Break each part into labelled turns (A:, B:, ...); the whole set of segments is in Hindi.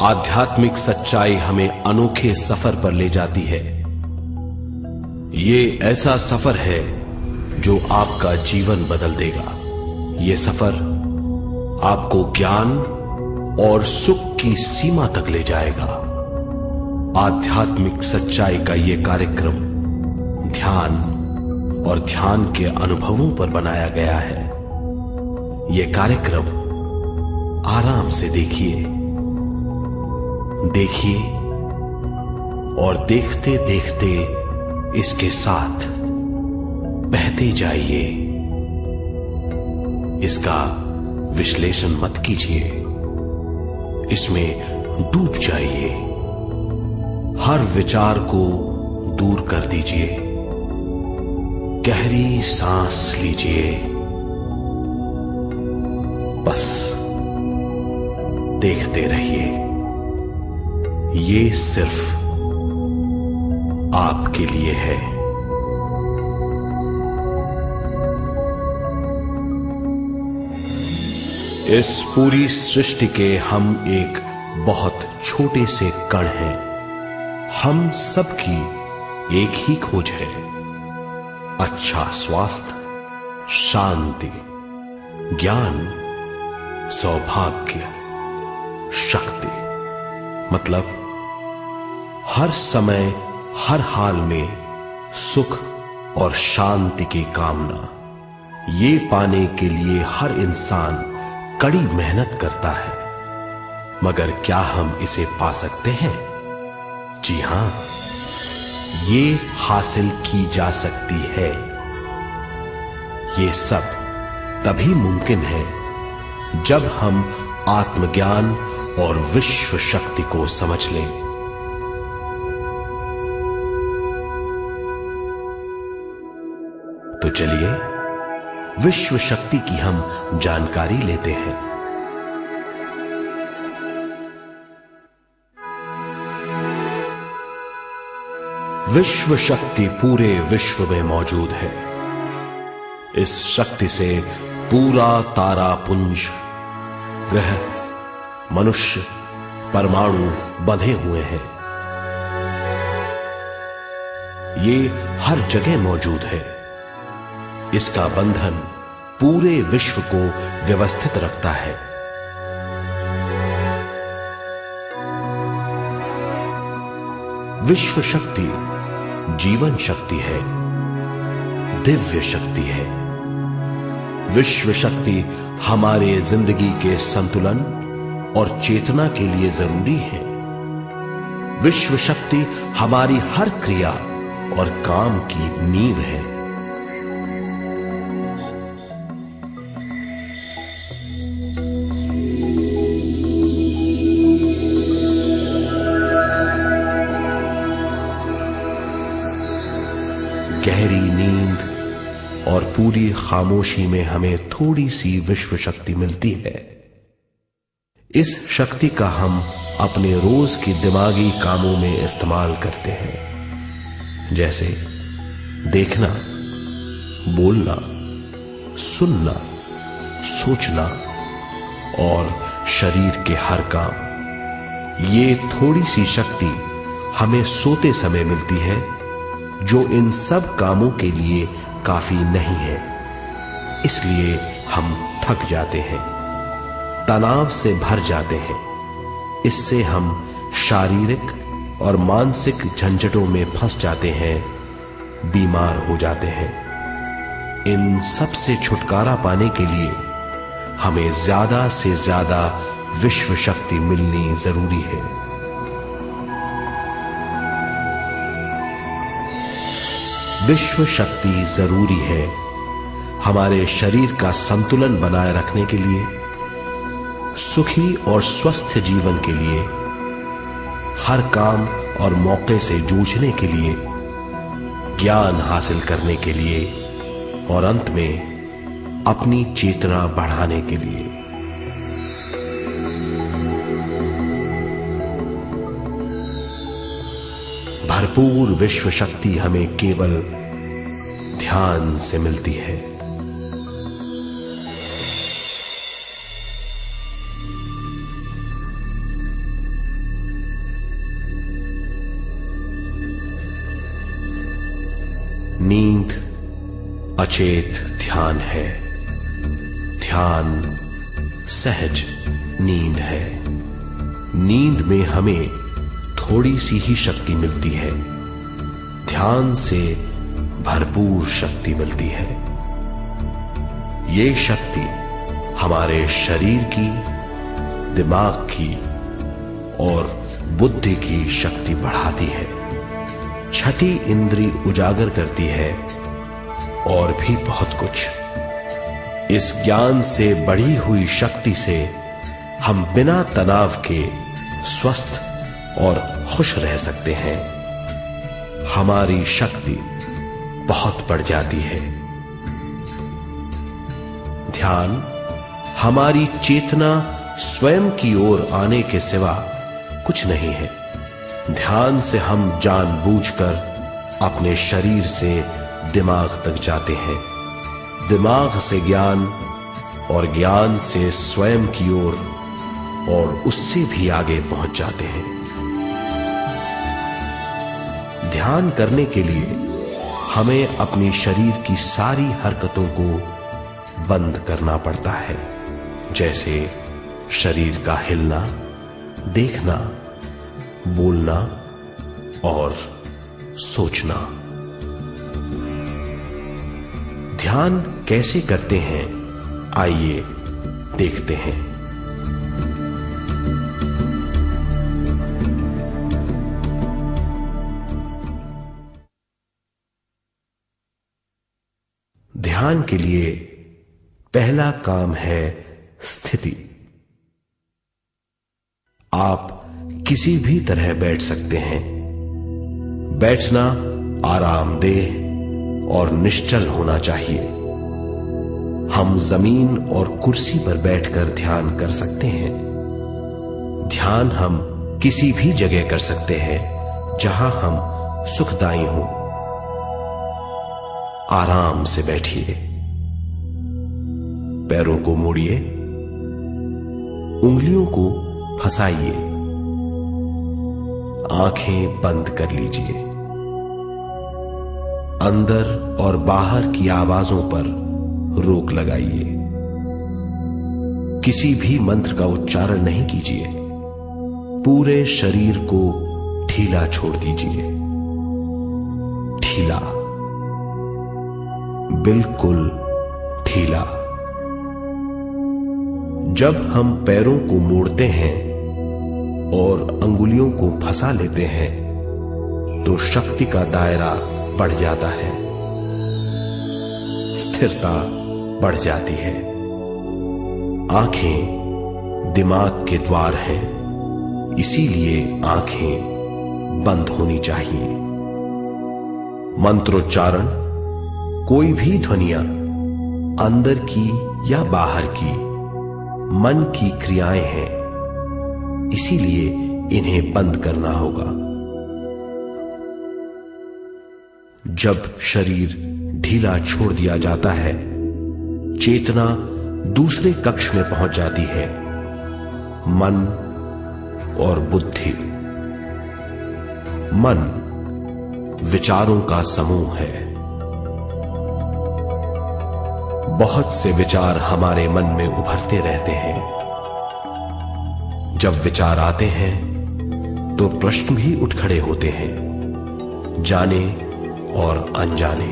A: आध्यात्मिक सच्चाई हमें अनोखे सफर पर ले जाती है। ये ऐसा सफर है जो आपका जीवन बदल देगा। ये सफर आपको ज्ञान और सुख की सीमा तक ले जाएगा। आध्यात्मिक सच्चाई का ये कार्यक्रम ध्यान और ध्यान के अनुभवों पर बनाया गया है। ये कार्यक्रम आराम से देखिए और देखते देखते इसके साथ बहते जाइए। इसका विश्लेषण मत कीजिए, इसमें डूब जाइए। हर विचार को दूर कर दीजिए। गहरी सांस लीजिए। बस देखते रहिए। ये सिर्फ आपके लिए है। इस पूरी सृष्टि के हम एक बहुत छोटे से कण हैं। हम सबकी एक ही खोज है, अच्छा स्वास्थ्य, शांति, ज्ञान, सौभाग्य, शक्ति। मतलब हर समय हर हाल में सुख और शांति की कामना। ये पाने के लिए हर इंसान कड़ी मेहनत करता है, मगर क्या हम इसे पा सकते हैं? जी हां, ये हासिल की जा सकती है। ये सब तभी मुमकिन है जब हम आत्मज्ञान और विश्व शक्ति को समझ लें। तो चलिए विश्व शक्ति की हम जानकारी लेते हैं। विश्व शक्ति पूरे विश्व में मौजूद है। इस शक्ति से पूरा तारापुंज, ग्रह, मनुष्य, परमाणु बंधे हुए हैं। ये हर जगह मौजूद है। इसका बंधन पूरे विश्व को व्यवस्थित रखता है। विश्व शक्ति जीवन शक्ति है, दिव्य शक्ति है। विश्व शक्ति हमारे जिंदगी के संतुलन और चेतना के लिए जरूरी है। विश्व शक्ति हमारी हर क्रिया और काम की नींव है। गहरी नींद और पूरी खामोशी में हमें थोड़ी सी विश्व शक्ति मिलती है। इस शक्ति का हम अपने रोज के दिमागी कामों में इस्तेमाल करते हैं, जैसे देखना, बोलना, सुनना, सोचना और शरीर के हर काम। ये थोड़ी सी शक्ति हमें सोते समय मिलती है, जो इन सब कामों के लिए काफी नहीं है। इसलिए हम थक जाते हैं, तनाव से भर जाते हैं। इससे हम शारीरिक और मानसिक झंझटों में फंस जाते हैं, बीमार हो जाते हैं। इन सब से छुटकारा पाने के लिए हमें ज्यादा से ज्यादा विश्व शक्ति मिलनी जरूरी है। विश्व शक्ति जरूरी है हमारे शरीर का संतुलन बनाए रखने के लिए, सुखी और स्वस्थ जीवन के लिए, हर काम और मौके से जूझने के लिए, ज्ञान हासिल करने के लिए और अंत में अपनी चेतना बढ़ाने के लिए। भरपूर विश्व शक्ति हमें केवल ध्यान से मिलती है। नींद अचेत ध्यान है, ध्यान सहज नींद है। नींद में हमें थोड़ी सी ही शक्ति मिलती है, ध्यान से भरपूर शक्ति मिलती है। ये शक्ति हमारे शरीर की, दिमाग की और बुद्धि की शक्ति बढ़ाती है, छठी इंद्री उजागर करती है और भी बहुत कुछ। इस ज्ञान से बढ़ी हुई शक्ति से हम बिना तनाव के स्वस्थ और खुश रह सकते हैं। हमारी शक्ति बहुत बढ़ जाती है। ध्यान हमारी चेतना स्वयं की ओर आने के सिवा कुछ नहीं है। ध्यान से हम जानबूझकर अपने शरीर से दिमाग तक जाते हैं, दिमाग से ज्ञान और ज्ञान से स्वयं की ओर और उससे भी आगे पहुंच जाते हैं। ध्यान करने के लिए हमें अपने शरीर की सारी हरकतों को बंद करना पड़ता है, जैसे शरीर का हिलना, देखना, बोलना और सोचना। ध्यान कैसे करते हैं, आइए देखते हैं। ध्यान के लिए पहला काम है स्थिति। आप किसी भी तरह बैठ सकते हैं। बैठना आरामदेह और निश्चल होना चाहिए। हम जमीन और कुर्सी पर बैठकर ध्यान कर सकते हैं। ध्यान हम किसी भी जगह कर सकते हैं जहां हम सुखदायी हों। आराम से बैठिए, पैरों को मोड़िए, उंगलियों को फंसाइए, आंखें बंद कर लीजिए। अंदर और बाहर की आवाजों पर रोक लगाइए। किसी भी मंत्र का उच्चारण नहीं कीजिए। पूरे शरीर को ढीला छोड़ दीजिए। ढीला, बिल्कुल ढीला। जब हम पैरों को मोड़ते हैं और अंगुलियों को फंसा लेते हैं तो शक्ति का दायरा बढ़ जाता है, स्थिरता बढ़ जाती है। आंखें दिमाग के द्वार हैं, इसीलिए आंखें बंद होनी चाहिए। मंत्रोच्चारण, कोई भी ध्वनियां अंदर की या बाहर की मन की क्रियाएं हैं, इसीलिए इन्हें बंद करना होगा। जब शरीर ढीला छोड़ दिया जाता है, चेतना दूसरे कक्ष में पहुंच जाती है। मन और बुद्धि। मन विचारों का समूह है। बहुत से विचार हमारे मन में उभरते रहते हैं। जब विचार आते हैं तो प्रश्न भी उठ खड़े होते हैं, जाने और अनजाने।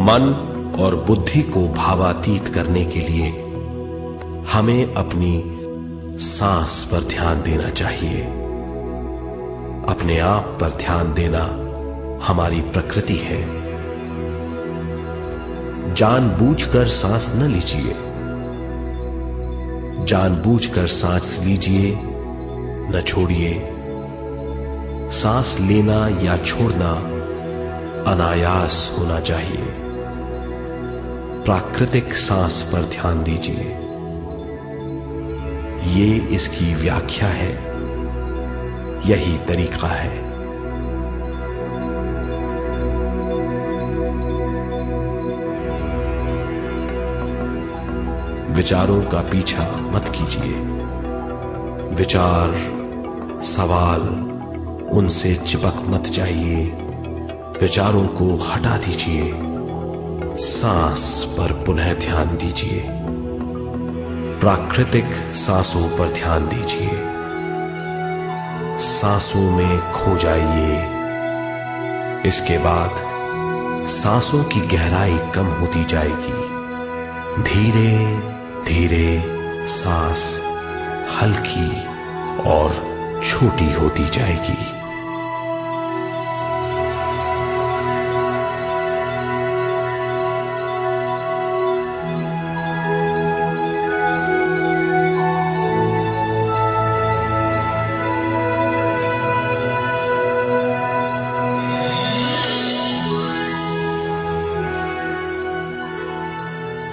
A: मन और बुद्धि को भावातीत करने के लिए हमें अपनी सांस पर ध्यान देना चाहिए। अपने आप पर ध्यान देना हमारी प्रकृति है। जानबूझकर सांस न लीजिए। जानबूझकर सांस लीजिए, न छोड़िए। सांस लेना या छोड़ना अनायास होना चाहिए। प्राकृतिक सांस पर ध्यान दीजिए। ये इसकी व्याख्या है, यही तरीका है। विचारों का पीछा मत कीजिए। विचार, सवाल उनसे चिपक मत जाइए, विचारों को हटा दीजिए, सांस पर पुनः ध्यान दीजिए, प्राकृतिक सांसों पर ध्यान दीजिए, सांसों में खो जाइए। इसके बाद सांसों की गहराई कम होती जाएगी, धीरे धीरे सांस हल्की और छोटी होती जाएगी।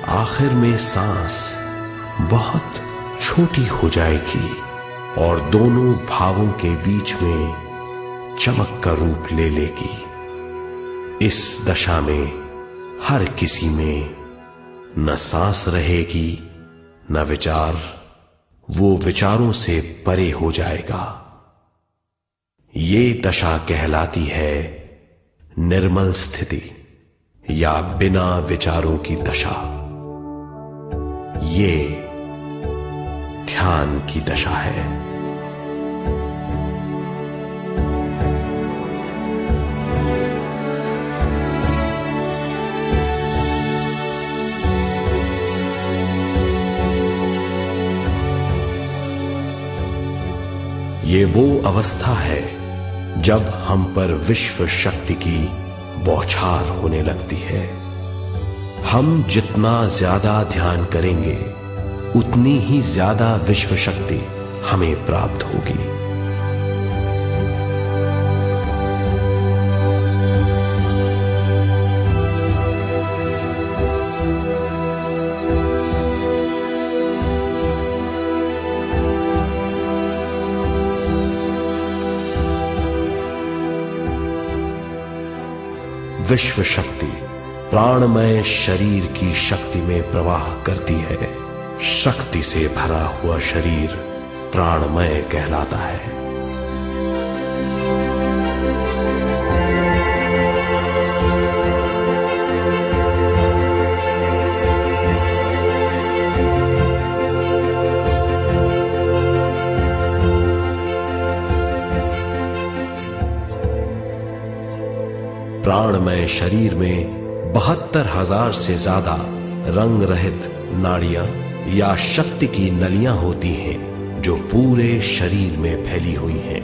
A: आखिर में सांस बहुत छोटी हो जाएगी और दोनों भावों के बीच में चमक का रूप ले लेगी। इस दशा में हर किसी में न सांस रहेगी न विचार, वो विचारों से परे हो जाएगा। ये दशा कहलाती है निर्मल स्थिति या बिना विचारों की दशा। ये ध्यान की दशा है। ये वो अवस्था है जब हम पर विश्व शक्ति की बौछार होने लगती है। हम जितना ज्यादा ध्यान करेंगे उतनी ही ज्यादा विश्व शक्ति हमें प्राप्त होगी। विश्व शक्ति प्राणमय शरीर की शक्ति में प्रवाह करती है। शक्ति से भरा हुआ शरीर प्राणमय कहलाता है। प्राणमय शरीर में 72,000 से ज्यादा रंग रहित नाड़ियां या शक्ति की नलियां होती हैं जो पूरे शरीर में फैली हुई हैं।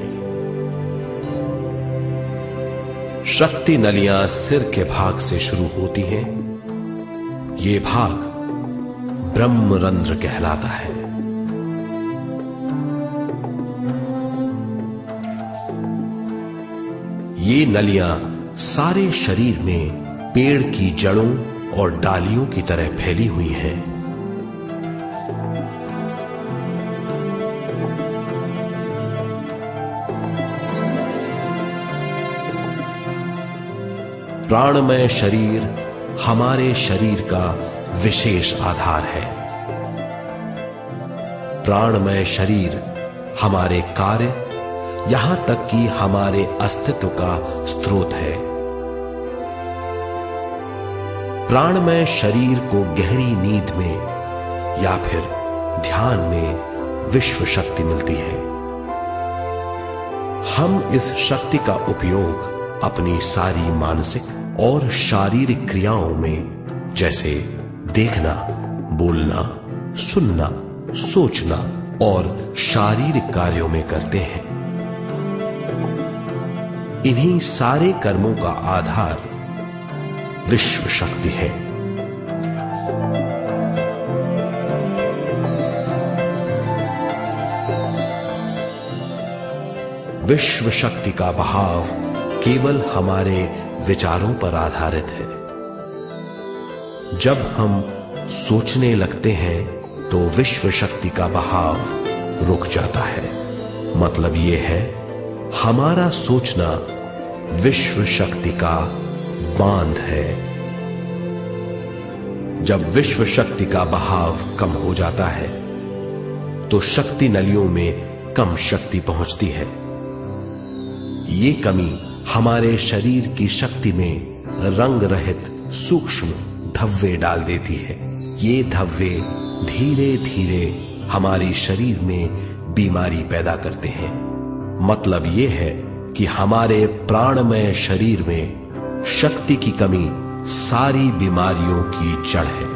A: शक्ति नलियां सिर के भाग से शुरू होती हैं। ये भाग ब्रह्मरंध्र कहलाता है। ये नलियां सारे शरीर में पेड़ की जड़ों और डालियों की तरह फैली हुई हैं। प्राणमय शरीर हमारे शरीर का विशेष आधार है। प्राणमय शरीर हमारे कार्य, यहां तक कि हमारे अस्तित्व का स्रोत है। प्राणमय शरीर को गहरी नींद में या फिर ध्यान में विश्व शक्ति मिलती है। हम इस शक्ति का उपयोग अपनी सारी मानसिक और शारीरिक क्रियाओं में, जैसे देखना, बोलना, सुनना, सोचना और शारीरिक कार्यों में करते हैं। इन्हीं सारे कर्मों का आधार विश्व शक्ति है। विश्व शक्ति का बहाव केवल हमारे विचारों पर आधारित है। जब हम सोचने लगते हैं तो विश्व शक्ति का बहाव रुक जाता है। मतलब यह है, हमारा सोचना विश्व शक्ति का बांध है। जब विश्व शक्ति का बहाव कम हो जाता है तो शक्ति नलियों में कम शक्ति पहुंचती है। ये कमी हमारे शरीर की शक्ति में रंग रहित सूक्ष्म धब्बे डाल देती है। ये धब्बे धीरे धीरे हमारे शरीर में बीमारी पैदा करते हैं। मतलब ये है कि हमारे प्राणमय शरीर में शक्ति की कमी सारी बीमारियों की जड़ है।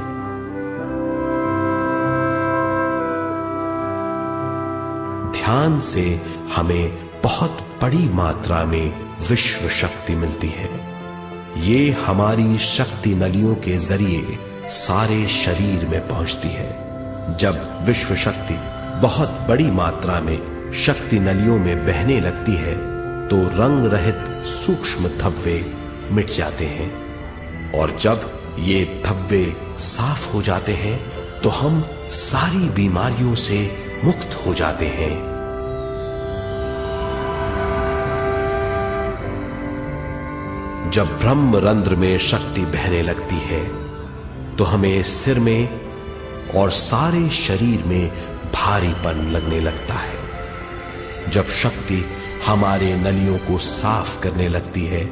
A: ध्यान से हमें बहुत बड़ी मात्रा में विश्व शक्ति मिलती है। ये हमारी शक्ति नलियों के जरिए सारे शरीर में पहुंचती है। जब विश्व शक्ति बहुत बड़ी मात्रा में शक्ति नलियों में बहने लगती है तो रंग रहित सूक्ष्म धब्बे मिट जाते हैं, और जब ये धब्बे साफ हो जाते हैं तो हम सारी बीमारियों से मुक्त हो जाते हैं। जब ब्रह्म रंध्र में शक्ति बहने लगती है तो हमें सिर में और सारे शरीर में भारीपन लगने लगता है। जब शक्ति हमारे नलियों को साफ करने लगती है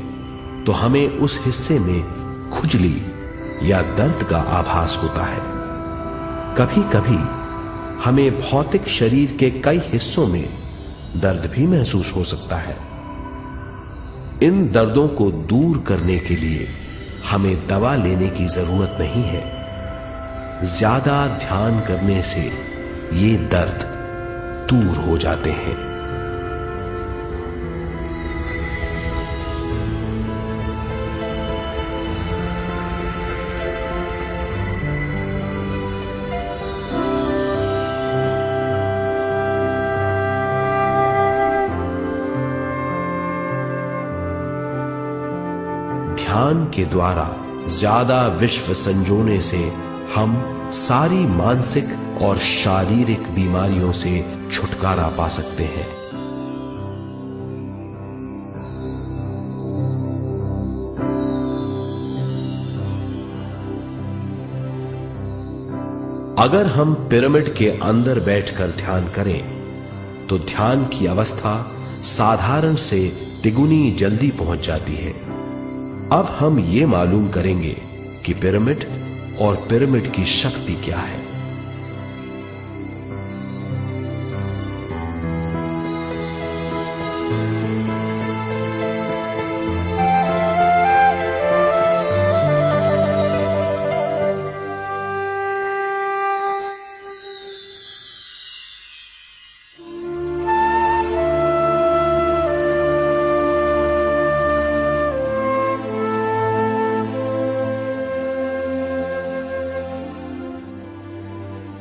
A: तो हमें उस हिस्से में खुजली या दर्द का आभास होता है। कभी कभी हमें भौतिक शरीर के कई हिस्सों में दर्द भी महसूस हो सकता है। इन दर्दों को दूर करने के लिए हमें दवा लेने की जरूरत नहीं है। ज्यादा ध्यान करने से ये दर्द दूर हो जाते हैं। ध्यान के द्वारा ज्यादा विश्व संजोने से हम सारी मानसिक और शारीरिक बीमारियों से छुटकारा पा सकते हैं। अगर हम पिरामिड के अंदर बैठकर ध्यान करें तो ध्यान की अवस्था साधारण से तिगुनी जल्दी पहुंच जाती है। अब हम ये मालूम करेंगे कि पिरामिड और पिरामिड की शक्ति क्या है।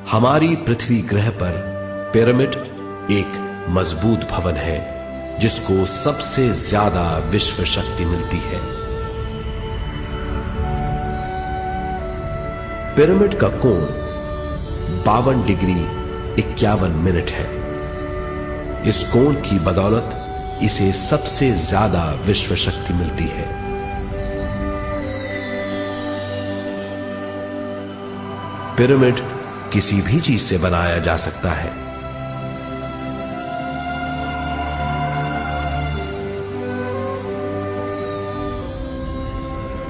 A: हमारी पृथ्वी ग्रह पर पिरामिड एक मजबूत भवन है जिसको सबसे ज्यादा विश्व शक्ति मिलती है। पिरामिड का कोण 52 डिग्री 51 मिनट है। इस कोण की बदौलत इसे सबसे ज्यादा विश्व शक्ति मिलती है। पिरामिड किसी भी चीज से बनाया जा सकता है।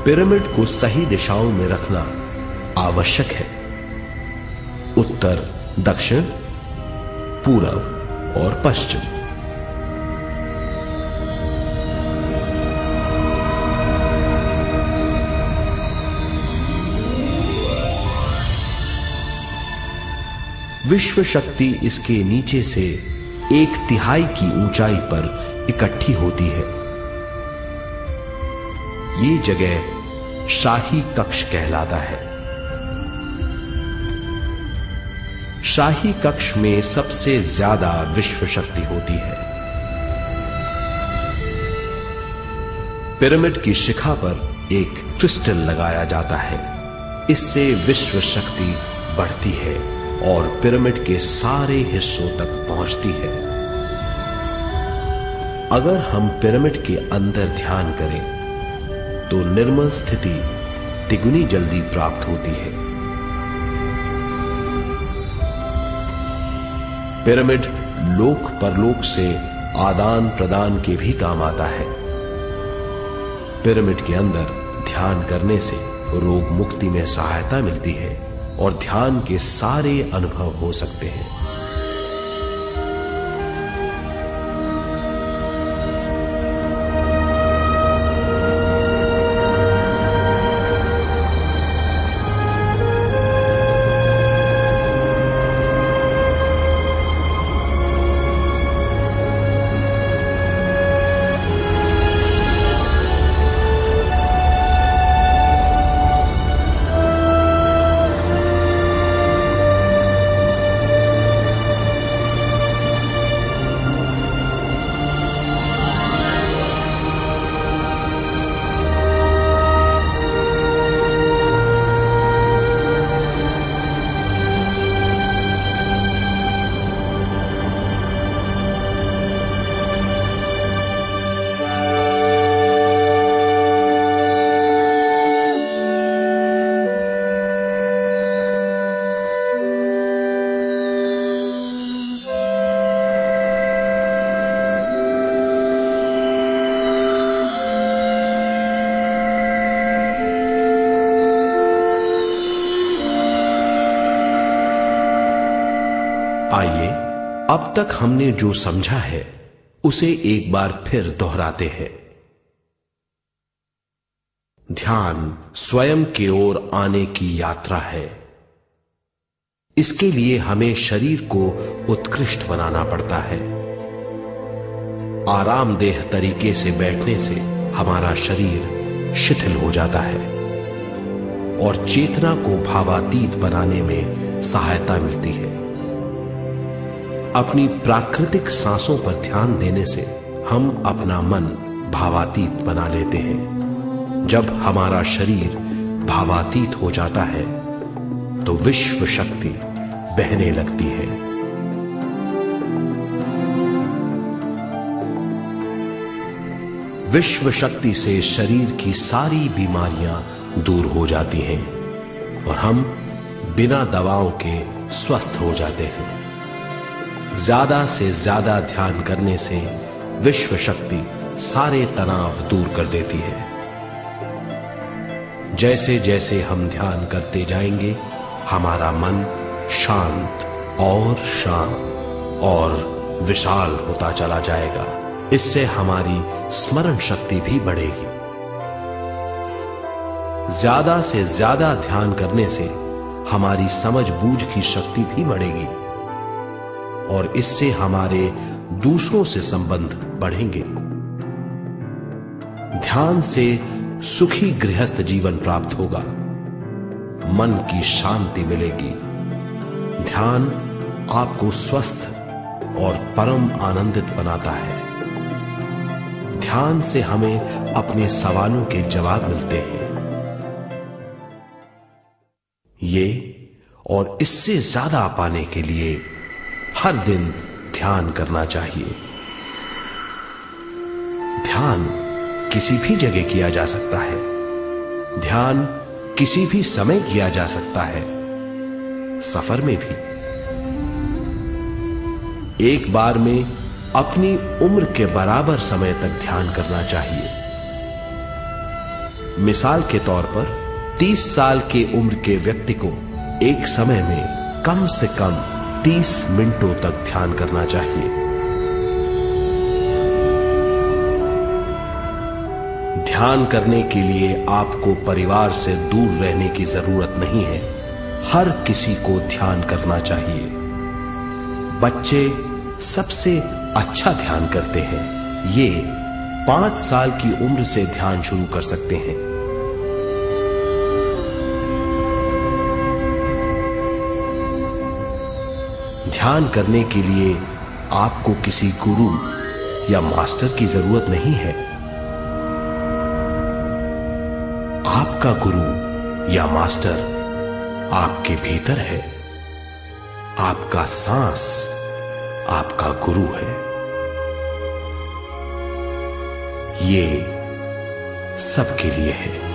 A: पिरामिड को सही दिशाओं में रखना आवश्यक है। उत्तर, दक्षिण, पूरब और पश्चिम। विश्व शक्ति इसके नीचे से 1/3 की ऊंचाई पर इकट्ठी होती है। ये जगह शाही कक्ष कहलाता है। शाही कक्ष में सबसे ज्यादा विश्व शक्ति होती है। पिरामिड की शिखा पर एक क्रिस्टल लगाया जाता है। इससे विश्व शक्ति बढ़ती है और पिरामिड के सारे हिस्सों तक पहुंचती है। अगर हम पिरामिड के अंदर ध्यान करें तो निर्मल स्थिति तिगुनी जल्दी प्राप्त होती है। पिरामिड लोक परलोक से आदान प्रदान के भी काम आता है। पिरामिड के अंदर ध्यान करने से रोग मुक्ति में सहायता मिलती है और ध्यान के सारे अनुभव हो सकते हैं। आइए अब तक हमने जो समझा है उसे एक बार फिर दोहराते हैं। ध्यान स्वयं की ओर आने की यात्रा है। इसके लिए हमें शरीर को उत्कृष्ट बनाना पड़ता है। आरामदेह तरीके से बैठने से हमारा शरीर शिथिल हो जाता है और चेतना को भावातीत बनाने में सहायता मिलती है। अपनी प्राकृतिक सांसों पर ध्यान देने से हम अपना मन भावातीत बना लेते हैं। जब हमारा शरीर भावातीत हो जाता है तो विश्व शक्ति बहने लगती है। विश्व शक्ति से शरीर की सारी बीमारियां दूर हो जाती हैं और हम बिना दवाओं के स्वस्थ हो जाते हैं। ज्यादा से ज्यादा ध्यान करने से विश्व शक्ति सारे तनाव दूर कर देती है। जैसे जैसे हम ध्यान करते जाएंगे हमारा मन शांत और विशाल होता चला जाएगा। इससे हमारी स्मरण शक्ति भी बढ़ेगी। ज्यादा से ज्यादा ध्यान करने से हमारी समझ बूझ की शक्ति भी बढ़ेगी और इससे हमारे दूसरों से संबंध बढ़ेंगे। ध्यान से सुखी गृहस्थ जीवन प्राप्त होगा, मन की शांति मिलेगी। ध्यान आपको स्वस्थ और परम आनंदित बनाता है। ध्यान से हमें अपने सवालों के जवाब मिलते हैं। ये और इससे ज्यादा पाने के लिए हर दिन ध्यान करना चाहिए। ध्यान किसी भी जगह किया जा सकता है। ध्यान किसी भी समय किया जा सकता है, सफर में भी। एक बार में अपनी उम्र के बराबर समय तक ध्यान करना चाहिए। मिसाल के तौर पर 30 साल की उम्र के व्यक्ति को एक समय में कम से कम 30 मिनटों तक ध्यान करना चाहिए। ध्यान करने के लिए आपको परिवार से दूर रहने की जरूरत नहीं है। हर किसी को ध्यान करना चाहिए। बच्चे सबसे अच्छा ध्यान करते हैं। ये 5 साल की उम्र से ध्यान शुरू कर सकते हैं। ध्यान करने के लिए आपको किसी गुरु या मास्टर की जरूरत नहीं है। आपका गुरु या मास्टर आपके भीतर है। आपका सांस आपका गुरु है। ये सबके लिए है।